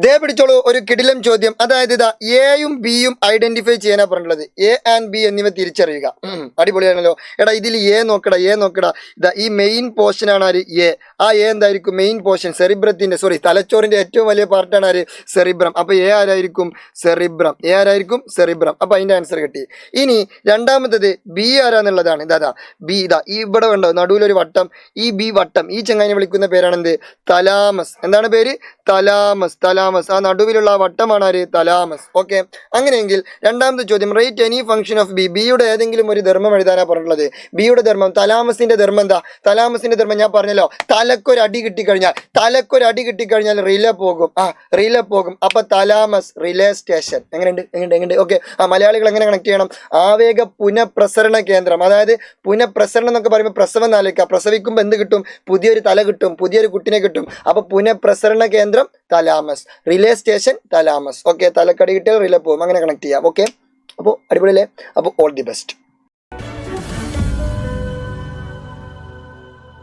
ദേ പിടിച്ചോളൂ ഒരു കിടിലം ചോദ്യം. അതായത് ഇതാ എയും ബിയും ഐഡന്റിഫൈ ചെയ്യാനാ പറഞ്ഞിട്ടുള്ളത്. എ ആൻഡ് ബി എന്നിവ തിരിച്ചറിയുക. അടിപൊളിയാണല്ലോ. എടാ ഇതിൽ എ നോക്കടാ. ഇതാ ഈ മെയിൻ പോർഷൻ ആണ് ആര്? എ. ആ എ എന്തായിരിക്കും? മെയിൻ പോർഷൻ സെറിബ്രത്തിന്റെ തലച്ചോറിന്റെ ഏറ്റവും വലിയ പാർട്ടാണ് ആര്? സെറിബ്രം. അപ്പൊ എ ആരായിരിക്കും? സെറിബ്രം. എ ആരായിരിക്കും? സെറിബ്രം. അപ്പൊ അതിന്റെ ആൻസർ കിട്ടി. ഇനി രണ്ടാമത്തത് ബി ആരാന്നുള്ളതാണ്. ഇതാ ബി. ഇതാ ഇവിടെ ഉണ്ടോ നടുവിലൊരു വട്ടം? ഈ ബി വട്ടം, ഈ ചങ്ങായിനെ വിളിക്കുന്ന പേരാണെന്ത്? തലാമസ്. എന്താണ് പേര്? തലാമസ്. ആ നടുവിലുള്ള വട്ടമാണ് ആര്? തലാമസ്. ഓക്കെ. അങ്ങനെയെങ്കിൽ രണ്ടാമത്തെ ചോദ്യം, right any function of B. ബിയുടെ ഏതെങ്കിലും ഒരു ധർമ്മം എഴുതാനാ പറഞ്ഞിട്ടുള്ളത്. ബിയുടെ ധർമ്മം, തലാമസിന്റെ ധർമ്മം എന്താ? തലാമസിന്റെ ധർമ്മം ഞാൻ പറഞ്ഞല്ലോ, തലക്കൊരു അടി കിട്ടിക്കഴിഞ്ഞാൽ റിലേ പോകും. അപ്പൊ തലാമസ് റിലേ സ്റ്റേഷൻ. എങ്ങനെയുണ്ട്? ഓക്കെ. മലയാളികൾ എങ്ങനെ കണക്ട് ചെയ്യണം? ആവേഗ പുനഃപ്രസരണ കേന്ദ്രം. അതായത് പുനഃപ്രസരണം എന്നൊക്കെ പറയുമ്പോൾ പ്രസവം നാലിക്ക. പ്രസവിക്കുമ്പോൾ എന്ത് കിട്ടും? പുതിയൊരു തല കിട്ടും, പുതിയൊരു കുട്ടിനെ കിട്ടും. അപ്പൊ പുനഃപ്രസരണ കേന്ദ്രം thalamus, relay station thalamus. Okay. തലക്കടി കിട്ടിയാൽ റിലേ പോകും. അങ്ങനെ കണക്ട് ചെയ്യാം. ഓക്കെ. അപ്പോൾ അടിപൊളിയല്ലേ? അപ്പോൾ ഓൾ ദി ബെസ്റ്റ്.